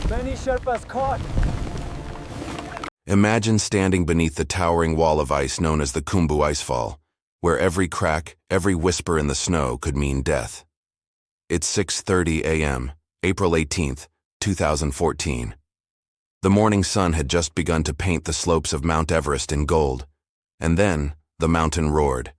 Many Sherpas caught. Imagine standing beneath the towering wall of ice known as the Khumbu Icefall, where every crack, every whisper in the snow could mean death. It's 6:30 a.m., April 18th, 2014. The morning sun had just begun to paint the slopes of Mount Everest in gold, and then the mountain roared.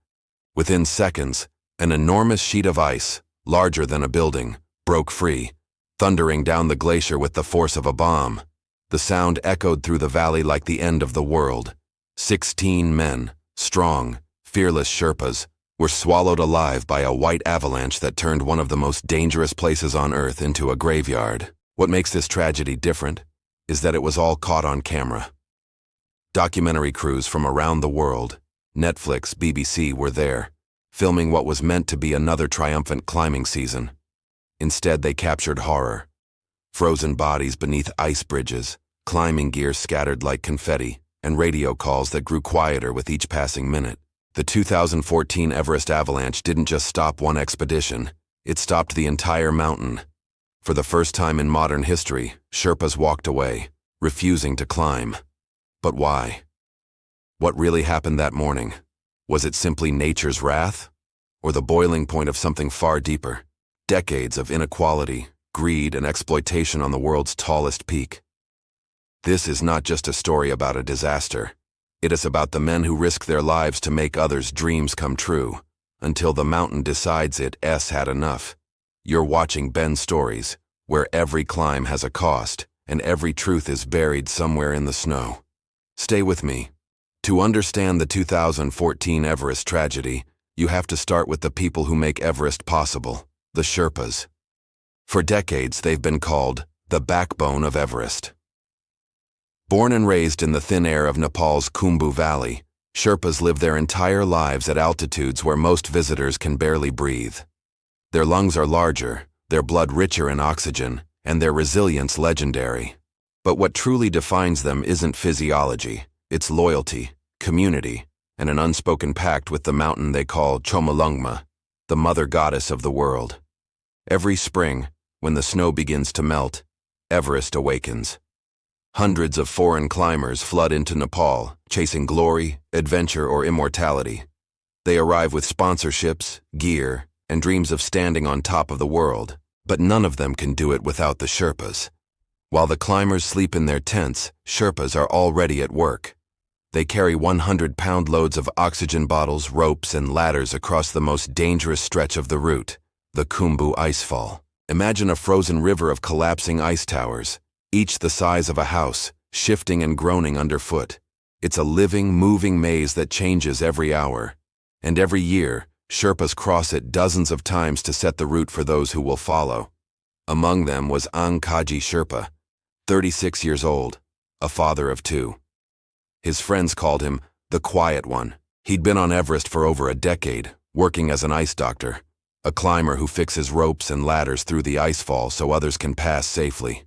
Within seconds, an enormous sheet of ice, larger than a building, broke free, thundering down the glacier with the force of a bomb. The sound echoed through the valley like the end of the world. 16 men, strong, fearless Sherpas, were swallowed alive by a white avalanche that turned one of the most dangerous places on Earth into a graveyard. What makes this tragedy different is that it was all caught on camera. Documentary crews from around the world, Netflix, BBC, were there, filming what was meant to be another triumphant climbing season. Instead, they captured horror. Frozen bodies beneath ice bridges, climbing gear scattered like confetti, and radio calls that grew quieter with each passing minute. The 2014 Everest Avalanche didn't just stop one expedition, it stopped the entire mountain. For the first time in modern history, Sherpas walked away, refusing to climb. But why? What really happened that morning? Was it simply nature's wrath? Or the boiling point of something far deeper? Decades of inequality, greed, and exploitation on the world's tallest peak. This is not just a story about a disaster. It is about the men who risk their lives to make others' dreams come true, until the mountain decides it's had enough. You're watching Ben's Stories, where every climb has a cost, and every truth is buried somewhere in the snow. Stay with me. To understand the 2014 Everest tragedy, you have to start with the people who make Everest possible, the Sherpas. For decades, they've been called the backbone of Everest. Born and raised in the thin air of Nepal's Khumbu Valley, Sherpas live their entire lives at altitudes where most visitors can barely breathe. Their lungs are larger, their blood richer in oxygen, and their resilience legendary. But what truly defines them isn't physiology, it's loyalty, community, and an unspoken pact with the mountain they call Chomolungma, the mother goddess of the world. Every spring, when the snow begins to melt, Everest awakens. Hundreds of foreign climbers flood into Nepal, chasing glory, adventure, or immortality. They arrive with sponsorships, gear, and dreams of standing on top of the world, but none of them can do it without the Sherpas. While the climbers sleep in their tents, Sherpas are already at work. They carry 100-pound loads of oxygen bottles, ropes, and ladders across the most dangerous stretch of the route, the Khumbu Icefall. Imagine a frozen river of collapsing ice towers, each the size of a house, shifting and groaning underfoot. It's a living, moving maze that changes every hour. And every year, Sherpas cross it dozens of times to set the route for those who will follow. Among them was Ang Kaji Sherpa, 36 years old, a father of two. His friends called him the Quiet One. He'd been on Everest for over a decade, working as an ice doctor, a climber who fixes ropes and ladders through the icefall so others can pass safely.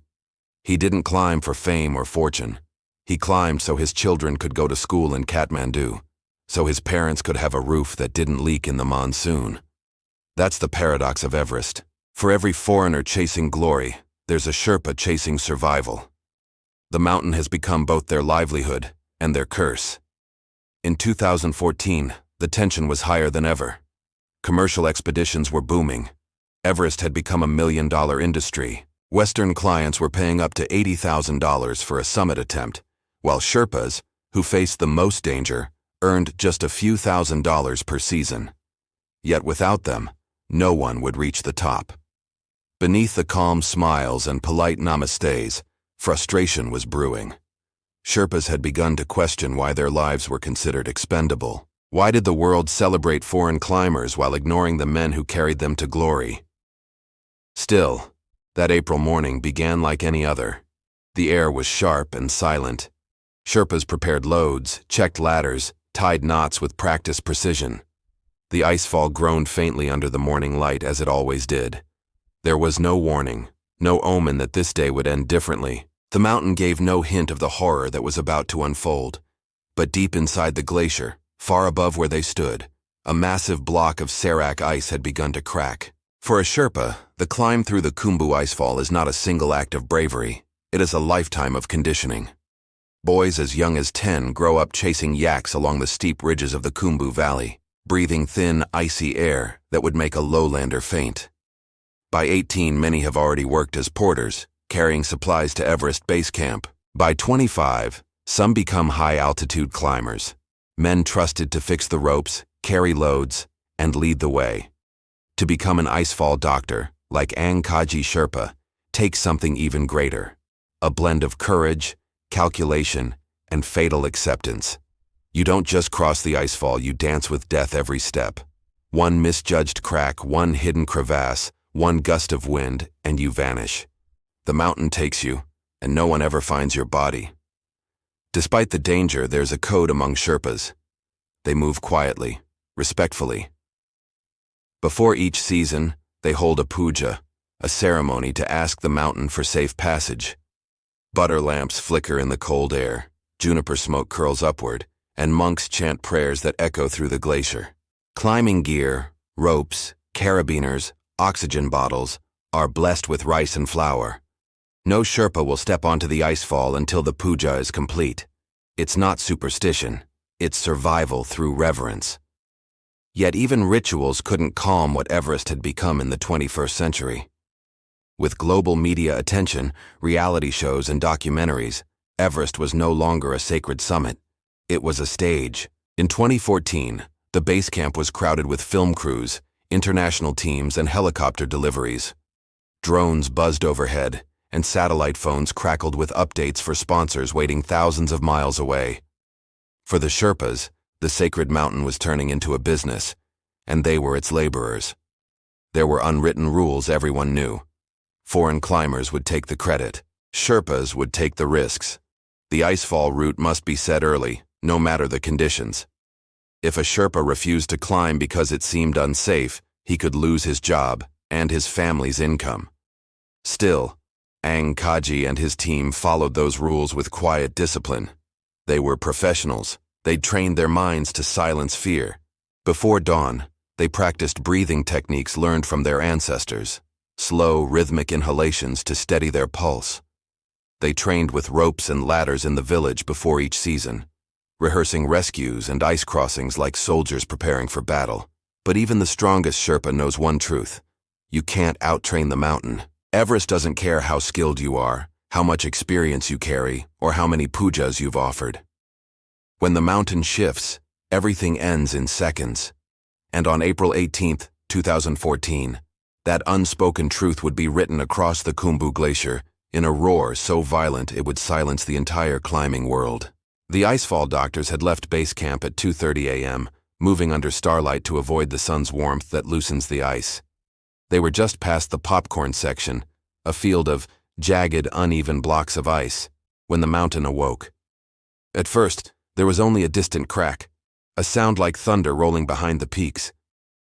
He didn't climb for fame or fortune. He climbed so his children could go to school in Kathmandu, so his parents could have a roof that didn't leak in the monsoon. That's the paradox of Everest. For every foreigner chasing glory, there's a Sherpa chasing survival. The mountain has become both their livelihood and their curse. In 2014, the tension was higher than ever. Commercial expeditions were booming. Everest had become a million-dollar industry. Western clients were paying up to $80,000 for a summit attempt, while Sherpas, who faced the most danger, earned just a few $1,000s per season. Yet without them, no one would reach the top. Beneath the calm smiles and polite namastes, frustration was brewing. Sherpas had begun to question why their lives were considered expendable. Why did the world celebrate foreign climbers while ignoring the men who carried them to glory? Still, that April morning began like any other. The air was sharp and silent. Sherpas prepared loads, checked ladders, tied knots with practiced precision. The icefall groaned faintly under the morning light as it always did. There was no warning, no omen that this day would end differently. The mountain gave no hint of the horror that was about to unfold. But deep inside the glacier, far above where they stood, a massive block of serac ice had begun to crack. For a Sherpa, the climb through the Khumbu Icefall is not a single act of bravery. It is a lifetime of conditioning. Boys as young as 10 grow up chasing yaks along the steep ridges of the Khumbu Valley, breathing thin, icy air that would make a lowlander faint. By 18, many have already worked as porters, carrying supplies to Everest Base Camp. By 25, some become high-altitude climbers, men trusted to fix the ropes, carry loads, and lead the way. To become an icefall doctor, like Kaji Sherpa, takes something even greater, a blend of courage, calculation, and fatal acceptance. You don't just cross the icefall, you dance with death every step. One misjudged crack, one hidden crevasse, one gust of wind, and you vanish. The mountain takes you, and no one ever finds your body. Despite the danger, there's a code among Sherpas. They move quietly, respectfully. Before each season, they hold a puja, a ceremony to ask the mountain for safe passage. Butter lamps flicker in the cold air, juniper smoke curls upward, and monks chant prayers that echo through the glacier. Climbing gear, ropes, carabiners, oxygen bottles are blessed with rice and flour. No Sherpa will step onto the icefall until the puja is complete. It's not superstition, it's survival through reverence. Yet even rituals couldn't calm what Everest had become in the 21st century. With global media attention, reality shows and documentaries, Everest was no longer a sacred summit. It was a stage. In 2014, the base camp was crowded with film crews, international teams, and helicopter deliveries. Drones buzzed overhead, and satellite phones crackled with updates for sponsors waiting thousands of miles away. For the Sherpas, the sacred mountain was turning into a business, and they were its laborers. There were unwritten rules everyone knew. Foreign climbers would take the credit. Sherpas would take the risks. The icefall route must be set early, no matter the conditions. If a Sherpa refused to climb because it seemed unsafe, he could lose his job and his family's income. Still, Kaji and his team followed those rules with quiet discipline. They were professionals. They'd trained their minds to silence fear. Before dawn, they practiced breathing techniques learned from their ancestors, slow, rhythmic inhalations to steady their pulse. They trained with ropes and ladders in the village before each season, rehearsing rescues and ice crossings like soldiers preparing for battle. But even the strongest Sherpa knows one truth: you can't outtrain the mountain. Everest doesn't care how skilled you are, how much experience you carry, or how many pujas you've offered. When the mountain shifts, everything ends in seconds. And on April 18, 2014, that unspoken truth would be written across the Khumbu Glacier in a roar so violent it would silence the entire climbing world. The icefall doctors had left base camp at 2:30 a.m., moving under starlight to avoid the sun's warmth that loosens the ice. They were just past the popcorn section, a field of jagged, uneven blocks of ice, when the mountain awoke. At first, there was only a distant crack, a sound like thunder rolling behind the peaks.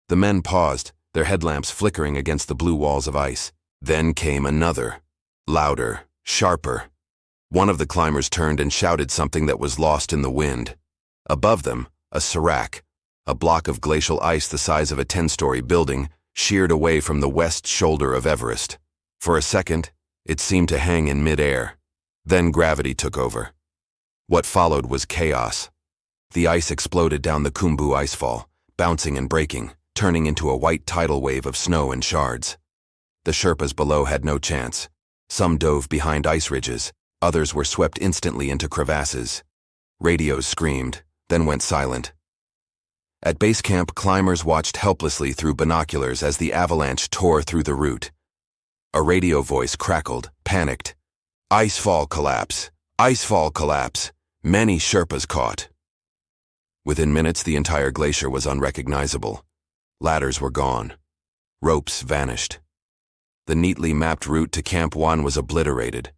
The men paused, their headlamps flickering against the blue walls of ice. Then came another, louder, sharper. One of the climbers turned and shouted something that was lost in the wind. Above them, a serac, a block of glacial ice the size of a 10-story building, sheared away from the west shoulder of Everest. For a second, it seemed to hang in mid-air. Then gravity took over. What followed was chaos. The ice exploded down the Khumbu Icefall, bouncing and breaking, turning into a white tidal wave of snow and shards. The Sherpas below had no chance. Some dove behind ice ridges, others were swept instantly into crevasses. Radios screamed, then went silent. At base camp, climbers watched helplessly through binoculars as the avalanche tore through the route. A radio voice crackled, panicked. "Icefall collapse! Icefall collapse! Many Sherpas caught!" Within minutes, the entire glacier was unrecognizable. Ladders were gone. Ropes vanished. The neatly mapped route to Camp 1 was obliterated.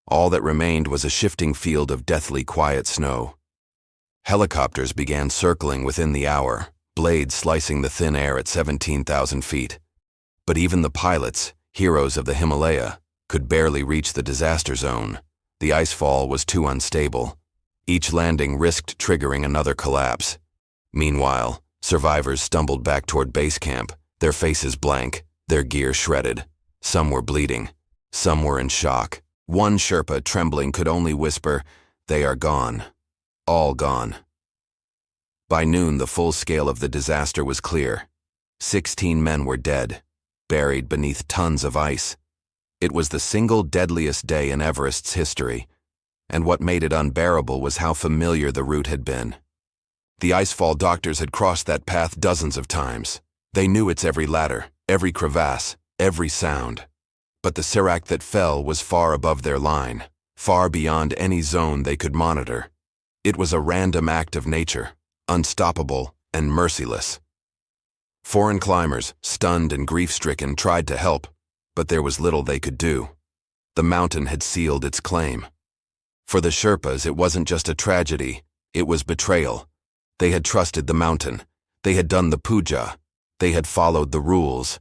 All that remained was a shifting field of deathly quiet snow. Helicopters began circling within the hour, blades slicing the thin air at 17,000 feet. But even the pilots, heroes of the Himalaya, could barely reach the disaster zone. The icefall was too unstable. Each landing risked triggering another collapse. Meanwhile, survivors stumbled back toward base camp, their faces blank, their gear shredded. Some were bleeding. Some were in shock. One Sherpa, trembling, could only whisper, "They are gone. All gone." By noon, the full scale of the disaster was clear. 16 men were dead, buried beneath tons of ice. It was the single deadliest day in Everest's history, and what made it unbearable was how familiar the route had been. The icefall doctors had crossed that path dozens of times. They knew its every ladder, every crevasse, every sound. But the serac that fell was far above their line, far beyond any zone they could monitor. It was a random act of nature, unstoppable and merciless. Foreign climbers, stunned and grief-stricken, tried to help, but there was little they could do. The mountain had sealed its claim. For the Sherpas, it wasn't just a tragedy, it was betrayal. They had trusted the mountain. They had done the puja. They had followed the rules.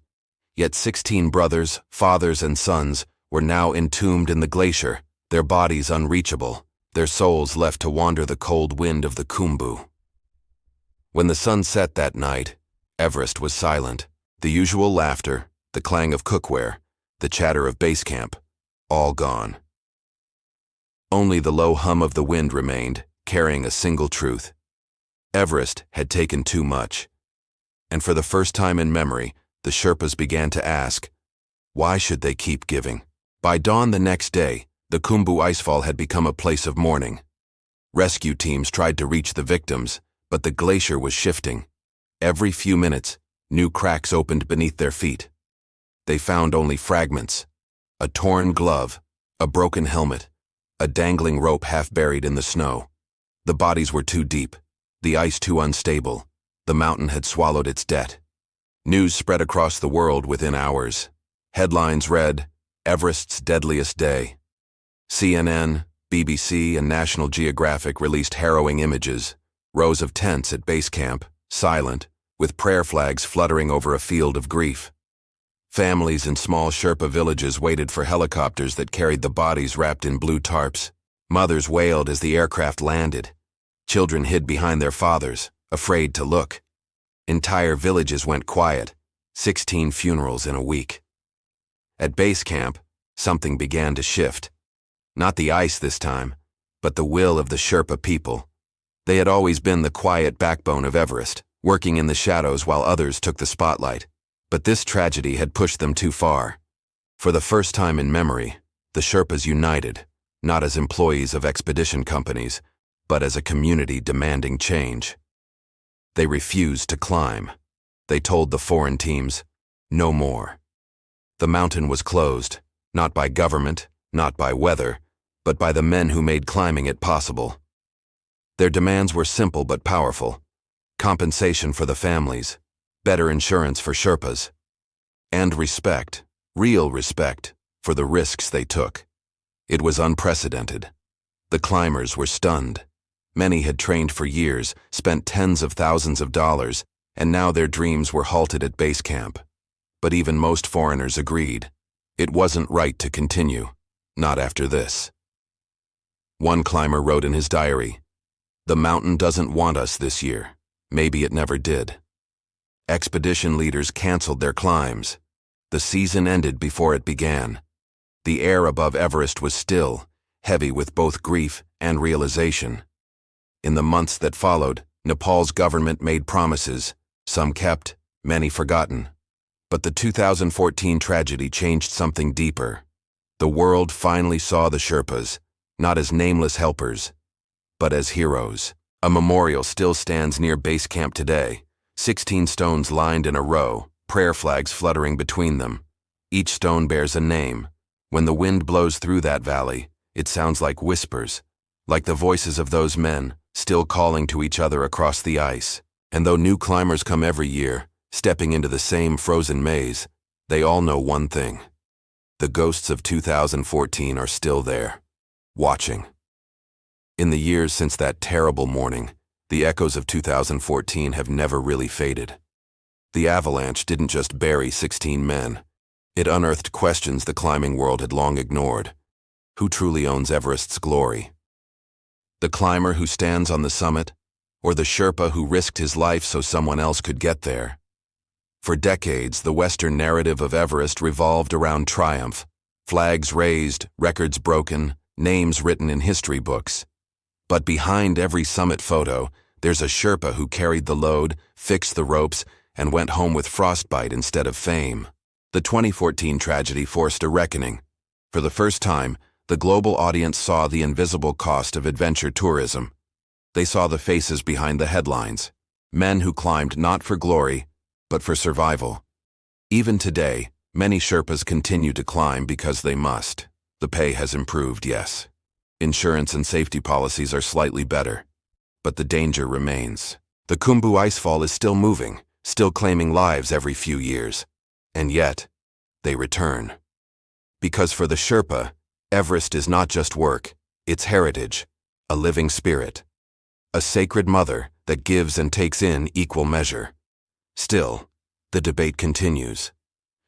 Yet 16 brothers, fathers, and sons were now entombed in the glacier, their bodies unreachable, their souls left to wander the cold wind of the Khumbu. When the sun set that night, Everest was silent. The usual laughter, the clang of cookware, the chatter of base camp, all gone. Only the low hum of the wind remained, carrying a single truth. Everest had taken too much. And for the first time in memory, the Sherpas began to ask, why should they keep giving? By dawn the next day, the Khumbu Icefall had become a place of mourning. Rescue teams tried to reach the victims, but the glacier was shifting. Every few minutes, new cracks opened beneath their feet. They found only fragments: a torn glove, a broken helmet, a dangling rope half buried in the snow. The bodies were too deep, the ice too unstable. The mountain had swallowed its debt. News spread across the world within hours. Headlines read, "Everest's Deadliest Day." CNN, BBC, and National Geographic released harrowing images: rows of tents at base camp, silent, with prayer flags fluttering over a field of grief. Families in small Sherpa villages waited for helicopters that carried the bodies wrapped in blue tarps. Mothers wailed as the aircraft landed. Children hid behind their fathers, afraid to look. Entire villages went quiet, 16 funerals in a week. At base camp, something began to shift. Not the ice this time, but the will of the Sherpa people. They had always been the quiet backbone of Everest, working in the shadows while others took the spotlight. But this tragedy had pushed them too far. For the first time in memory, the Sherpas united, not as employees of expedition companies, but as a community demanding change. They refused to climb. They told the foreign teams, no more. The mountain was closed, not by government, not by weather, but by the men who made climbing it possible. Their demands were simple but powerful: compensation for the families, better insurance for Sherpas, and respect, real respect, for the risks they took. It was unprecedented. The climbers were stunned. Many had trained for years, spent tens of thousands of dollars, and now their dreams were halted at base camp. But even most foreigners agreed. It wasn't right to continue, not after this. One climber wrote in his diary, "The mountain doesn't want us this year. Maybe it never did." Expedition leaders canceled their climbs. The season ended before it began. The air above Everest was still, heavy with both grief and realization. In the months that followed, Nepal's government made promises, some kept, many forgotten. But the 2014 tragedy changed something deeper. The world finally saw the Sherpas, not as nameless helpers, but as heroes. A memorial still stands near base camp today, 16 stones lined in a row, prayer flags fluttering between them. Each stone bears a name. When the wind blows through that valley, it sounds like whispers, like the voices of those men, still calling to each other across the ice. And though new climbers come every year, stepping into the same frozen maze, they all know one thing: the ghosts of 2014 are still there, watching. In the years since that terrible morning, the echoes of 2014 have never really faded. The avalanche didn't just bury 16 men. It unearthed questions the climbing world had long ignored. Who truly owns Everest's glory? The climber who stands on the summit, or the Sherpa who risked his life so someone else could get there? For decades, the Western narrative of Everest revolved around triumph, Flags raised, records broken, names written in history books. But behind every summit photo, there's a Sherpa who carried the load, fixed the ropes, and went home with frostbite instead of fame. The 2014 tragedy forced a reckoning. For the first time, the global audience saw the invisible cost of adventure tourism. They saw the faces behind the headlines, men who climbed not for glory, but for survival. Even today, many Sherpas continue to climb because they must. The pay has improved, yes. Insurance and safety policies are slightly better, but the danger remains. The Khumbu Icefall is still moving, still claiming lives every few years. And yet, they return. Because for the Sherpa, Everest is not just work, it's heritage, a living spirit. A sacred mother that gives and takes in equal measure. Still, the debate continues.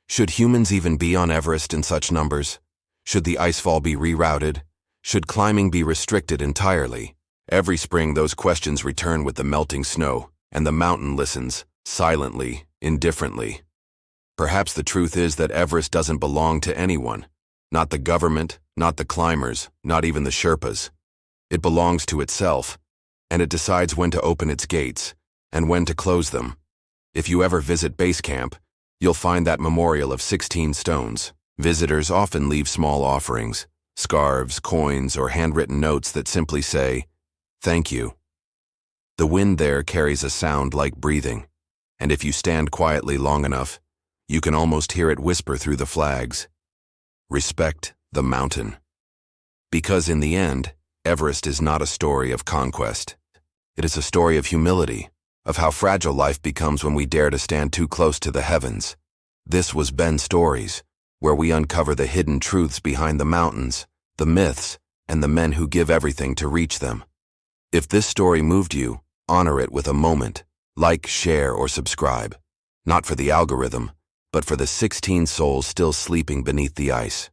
Should humans even be on Everest in such numbers? Should the icefall be rerouted? Should climbing be restricted entirely? Every spring those questions return with the melting snow, and the mountain listens, silently, indifferently. Perhaps the truth is that Everest doesn't belong to anyone. Not the government, not the climbers, not even the Sherpas. It belongs to itself, and it decides when to open its gates, and when to close them. If you ever visit base camp, you'll find that memorial of 16 stones. Visitors often leave small offerings, scarves, coins, or handwritten notes that simply say, "Thank you." The wind there carries a sound like breathing, and if you stand quietly long enough, you can almost hear it whisper through the flags. Respect the mountain. Because in the end, Everest is not a story of conquest. It is a story of humility, of how fragile life becomes when we dare to stand too close to the heavens. This was Ben Stories, where we uncover the hidden truths behind the mountains, the myths, and the men who give everything to reach them. If this story moved you, honor it with a moment. Like, share, or subscribe. Not for the algorithm, but for the 16 souls still sleeping beneath the ice.